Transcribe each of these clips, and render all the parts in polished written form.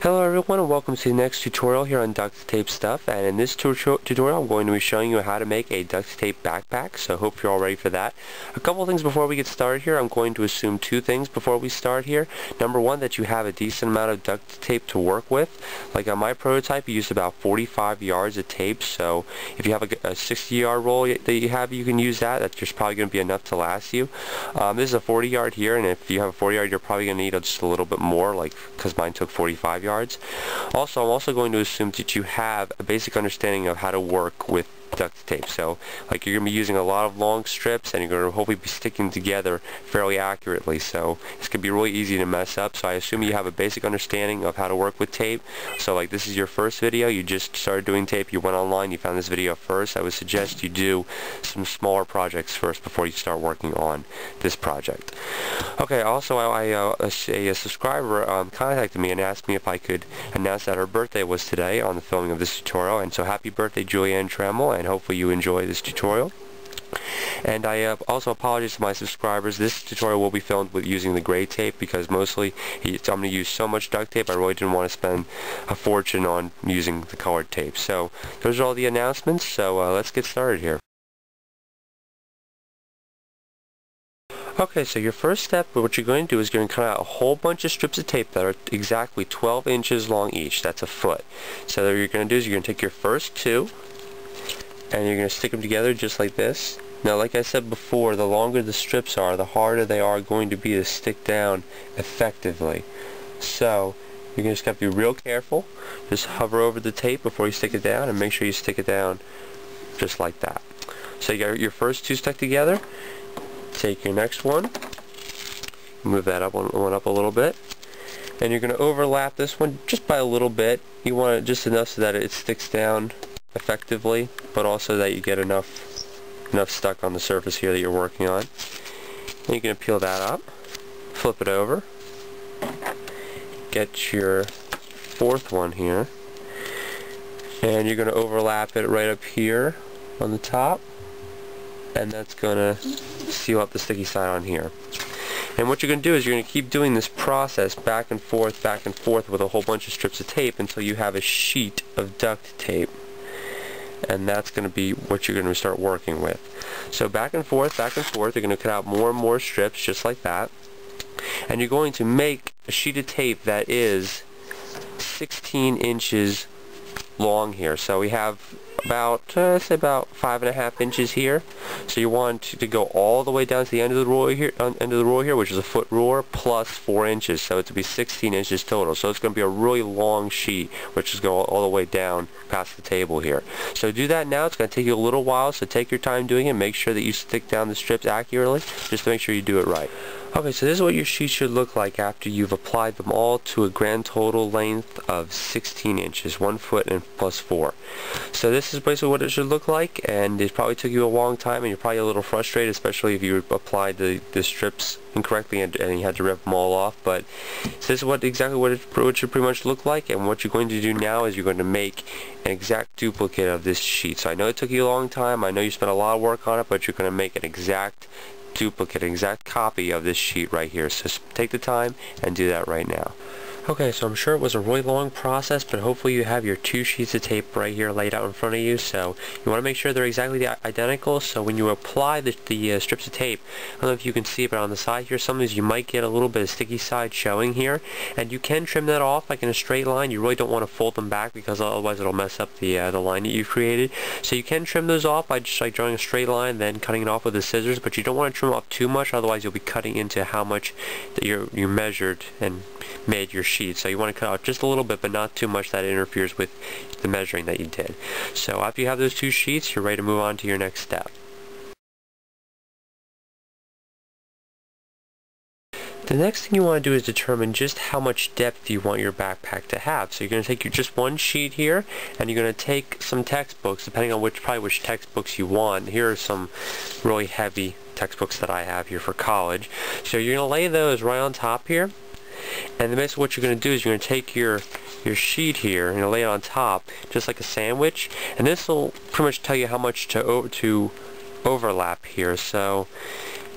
Hello everyone and welcome to the next tutorial here on Ducttapestuff, and in this tutorial I'm going to be showing you how to make a duct tape backpack, so I hope you're all ready for that. A couple things before we get started here. I'm going to assume two things before we start here. Number one, that you have a decent amount of duct tape to work with. Like on my prototype, you used about 45 yards of tape, so if you have a 60-yard roll that you have, you can use that. That's just probably going to be enough to last you. This is a 40-yard here, and if you have a 40-yard, you're probably going to need just a little bit more, like because mine took 45 yards. Also, I'm also going to assume that you have a basic understanding of how to work with duct tape. So, like, you're going to be using a lot of long strips, and you're going to hopefully be sticking together fairly accurately. So, it's going to be really easy to mess up. So, I assume you have a basic understanding of how to work with tape. So, like, this is your first video. You just started doing tape. You went online. You found this video first. I would suggest you do some smaller projects first before you start working on this project. Okay. Also, a subscriber contacted me and asked me if I could announce that her birthday was today on the filming of this tutorial. And so, happy birthday, Julianne Tremel, and hopefully you enjoy this tutorial. And I also apologize to my subscribers. This tutorial will be filmed with using the gray tape because mostly I'm going to use so much duct tape I really didn't want to spend a fortune on using the colored tape. So those are all the announcements, so let's get started here. Okay, so your first step, what you're going to do is you're going to cut out a whole bunch of strips of tape that are exactly 12 inches long each. That's a foot. So what you're going to do is you're going to take your first two and you're going to stick them together just like this. Now, like I said before, the longer the strips are, the harder they are going to be to stick down effectively. So you're going to just have to be real careful. Just hover over the tape before you stick it down and make sure you stick it down just like that. So you got your first two stuck together. Take your next one, move that one up a little bit, and you're going to overlap this one just by a little bit. You want it just enough so that it sticks down effectively, but also that you get enough stuck on the surface here that you're working on. And you're going to peel that up, flip it over, get your fourth one here, and you're going to overlap it right up here on the top, and that's going to seal up the sticky side on here. And what you're going to do is you're going to keep doing this process back and forth with a whole bunch of strips of tape until you have a sheet of duct tape. And that's going to be what you're going to start working with. So back and forth, you're going to cut out more and more strips just like that. And you're going to make a sheet of tape that is 16 inches long here. So we have about, say about 5.5 inches here. So you want to go all the way down to the end of the roll here, which is a foot roller, plus 4 inches. So it's to be 16 inches total. So it's going to be a really long sheet, which is going all the way down past the table here. So do that now. It's going to take you a little while, so take your time doing it. Make sure that you stick down the strips accurately, just to make sure you do it right. Okay, so this is what your sheet should look like after you've applied them all to a grand total length of 16 inches, 1 foot and plus 4. So this is basically what it should look like, and it probably took you a long time, and you're probably a little frustrated, especially if you applied the strips incorrectly and you had to rip them all off. But so this is exactly what it should pretty much look like, and what you're going to do now is you're going to make an exact duplicate of this sheet. So I know it took you a long time, I know you spent a lot of work on it, but you're going to make an exact duplicate, an exact copy of this sheet right here. So take the time and do that right now. Okay, so I'm sure it was a really long process, but hopefully you have your two sheets of tape right here laid out in front of you. So you want to make sure they're exactly identical. So when you apply the strips of tape, I don't know if you can see it, but on the side here, some of these you might get a little bit of sticky side showing here, and you can trim that off like in a straight line. You really don't want to fold them back because otherwise it'll mess up the line that you've created. So you can trim those off by just like drawing a straight line, then cutting it off with the scissors, but you don't want to trim off too much, otherwise you'll be cutting into how much that you measured and made your sheet. So you want to cut out just a little bit, but not too much that it interferes with the measuring that you did. So after you have those two sheets, you're ready to move on to your next step. The next thing you want to do is determine just how much depth you want your backpack to have. So you're going to take just one sheet here, and you're going to take some textbooks, depending on which textbooks you want. Here are some really heavy textbooks that I have here for college. So you're going to lay those right on top here. And then basically what you're going to do is you're going to take your sheet here and lay it on top just like a sandwich, and this will pretty much tell you how much to overlap here. So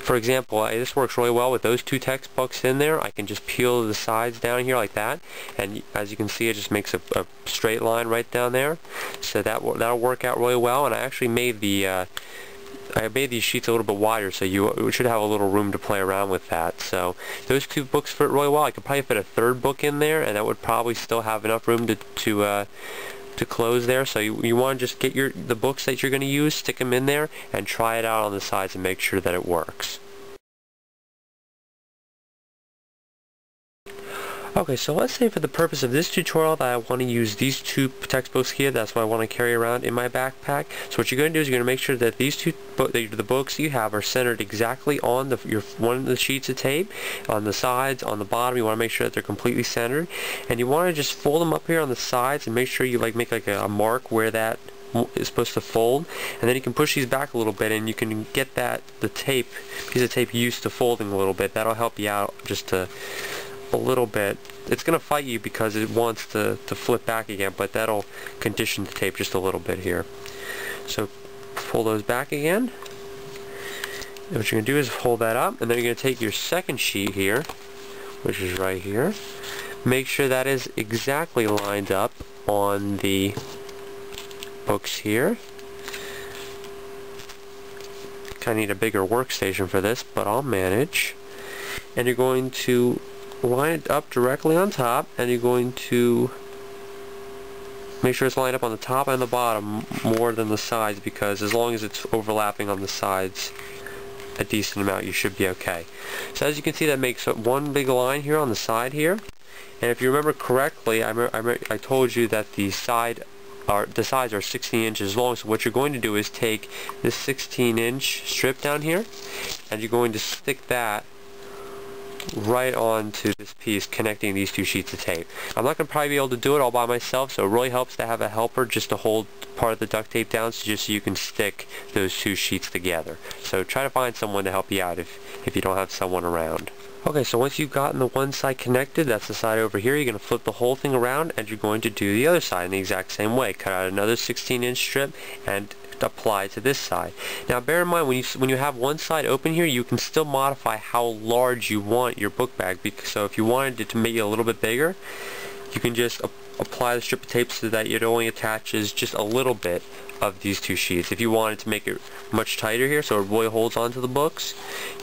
For example, this works really well with those two textbooks in there. I can just peel the sides down here like that, and as you can see, it just makes a straight line right down there. So that'll work out really well. And I actually made these sheets a little bit wider, so you should have a little room to play around with that. So those two books fit really well. I could probably fit a third book in there, and that would probably still have enough room to close there. So you want to just get the books that you're going to use, stick them in there, and try it out on the sides and make sure that it works. Okay, so let's say for the purpose of this tutorial that I want to use these two textbooks here. That's what I want to carry around in my backpack. So what you're going to do is you're going to make sure that these two the books you have are centered exactly on one of the sheets of tape, on the sides, on the bottom. You want to make sure that they're completely centered, and you want to just fold them up here on the sides and make sure you make like a mark where that is supposed to fold, and then you can push these back a little bit, and you can get the piece of tape used to folding a little bit. That'll help you out just a little bit. It's going to fight you because it wants to flip back again, but that'll condition the tape just a little bit here. So pull those back again. And what you're going to do is hold that up, and then you're going to take your second sheet here, which is right here. Make sure that is exactly lined up on the books here. Kind of need a bigger workstation for this, but I'll manage. And you're going to line it up directly on top, and you're going to make sure it's lined up on the top and the bottom more than the sides, because as long as it's overlapping on the sides a decent amount, you should be okay. So as you can see, that makes one big line here on the side here. And if you remember correctly, I told you that the sides are 16 inches long. So what you're going to do is take this 16-inch strip down here, and you're going to stick that right onto this piece connecting these two sheets of tape. I'm not going to probably be able to do it all by myself, so it really helps to have a helper just to hold part of the duct tape down, so just so you can stick those two sheets together. So try to find someone to help you out if you don't have someone around. Okay, so once you've gotten the one side connected, that's the side over here, you're going to flip the whole thing around, and you're going to do the other side in the exact same way. Cut out another 16-inch strip and apply to this side. Now bear in mind, when you have one side open here, you can still modify how large you want your book bag. So if you wanted it to make it a little bit bigger, you can just apply the strip of tape so that it only attaches just a little bit of these two sheets. If you wanted to make it much tighter here so it really holds onto the books,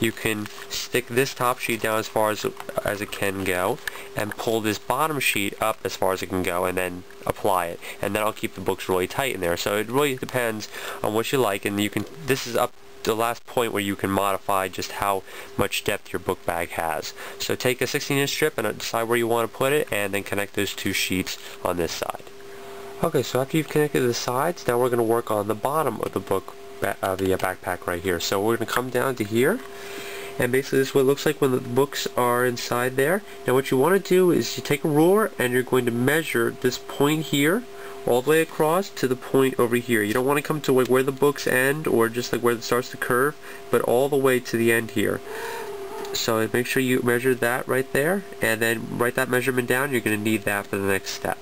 you can stick this top sheet down as far as it can go, and pull this bottom sheet up as far as it can go, and then apply it, and that'll keep the books really tight in there. So it really depends on what you like, and this is up to the last point where you can modify just how much depth your book bag has. So take a 16-inch strip and decide where you want to put it, and then connect those two sheets on this side. Okay, so after you've connected the sides, now we're going to work on the bottom of the backpack right here. So we're going to come down to here, and basically this is what it looks like when the books are inside there. Now what you want to do is you take a ruler, and you're going to measure this point here all the way across to the point over here. You don't want to come to where the books end, or just like where it starts to curve, but all the way to the end here. So make sure you measure that right there, and then write that measurement down. You're going to need that for the next step.